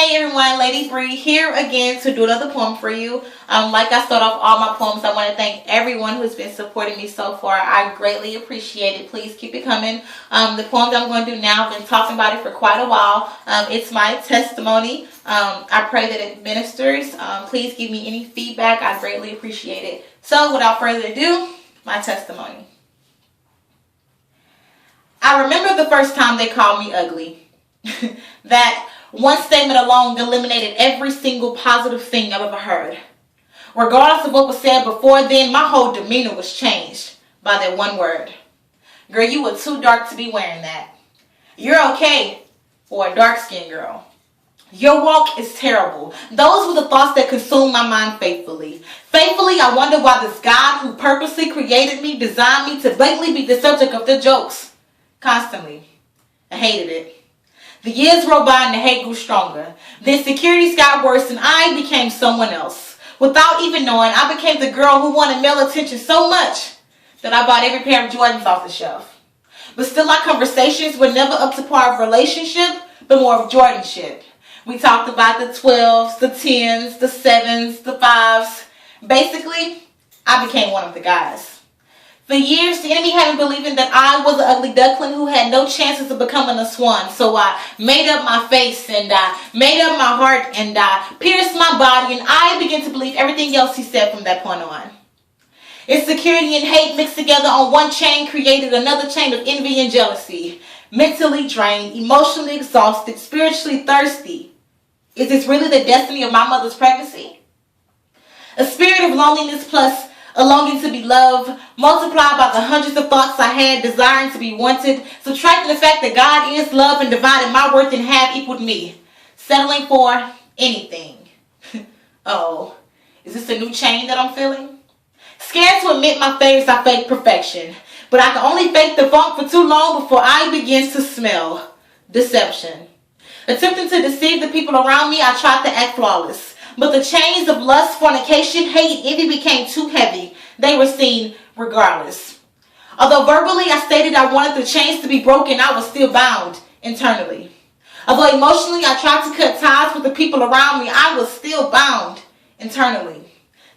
Hey everyone, Lady Bree here again to do another poem for you. Like I start off all my poems, I want to thank everyone who's been supporting me so far. I greatly appreciate it. Please keep it coming. The poem that I'm going to do now, I've been talking about it for quite a while. It's my testimony. I pray that it ministers. Please give me any feedback. I greatly appreciate it. So without further ado, my testimony. I remember the first time they called me ugly. That one statement alone eliminated every single positive thing I've ever heard. Regardless of what was said before then, my whole demeanor was changed by that one word. Girl, you were too dark to be wearing that. You're okay for a dark-skinned girl. Your walk is terrible. Those were the thoughts that consumed my mind faithfully. Faithfully, I wonder why this God who purposely created me, designed me to blatantly be the subject of their jokes. Constantly. I hated it. The years rolled by and the hate grew stronger. The insecurities got worse and I became someone else. Without even knowing, I became the girl who wanted male attention so much that I bought every pair of Jordans off the shelf. But still, our conversations were never up to par of relationship, but more of Jordanship. We talked about the 12s, the 10s, the 7s, the 5s. Basically, I became one of the guys. For years, the enemy had me believing that I was an ugly duckling who had no chances of becoming a swan. So I made up my face and I made up my heart and I pierced my body and I began to believe everything else he said from that point on. Insecurity and hate mixed together on one chain created another chain of envy and jealousy. Mentally drained, emotionally exhausted, spiritually thirsty. Is this really the destiny of my mother's pregnancy? A spirit of loneliness plus a longing to be loved, multiplied by the hundreds of thoughts I had, desiring to be wanted, subtracting the fact that God is love and dividing my worth in half equaled me, settling for anything. Oh, is this a new chain that I'm feeling? Scared to admit my failures, I fake perfection, but I can only fake the funk for too long before I begin to smell deception. Attempting to deceive the people around me, I tried to act flawless. But the chains of lust, fornication, hate, and envy became too heavy. They were seen regardless. Although verbally I stated I wanted the chains to be broken, I was still bound internally. Although emotionally I tried to cut ties with the people around me, I was still bound internally.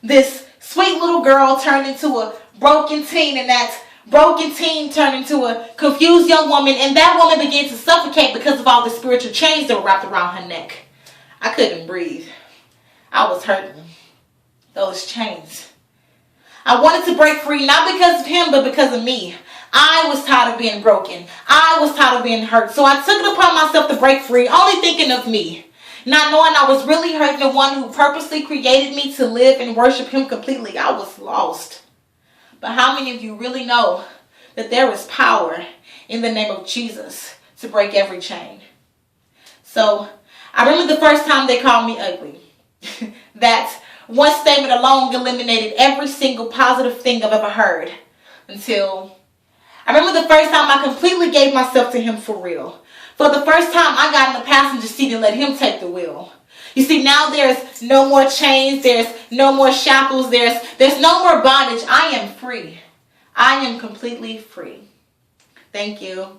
This sweet little girl turned into a broken teen, and that broken teen turned into a confused young woman, and that woman began to suffocate because of all the spiritual chains that were wrapped around her neck. I couldn't breathe. I was hurting. Those chains. I wanted to break free, not because of him, but because of me. I was tired of being broken. I was tired of being hurt. So I took it upon myself to break free, only thinking of me. Not knowing I was really hurting the one who purposely created me to live and worship him completely. I was lost. But how many of you really know that there is power in the name of Jesus to break every chain? So I remember the first time they called me ugly. That one statement alone eliminated every single positive thing I've ever heard. Until I remember the first time I completely gave myself to him for real. For the first time I got in the passenger seat and let him take the wheel. You see, now there's no more chains, there's no more shackles, there's no more bondage. I am free. I am completely free. Thank you.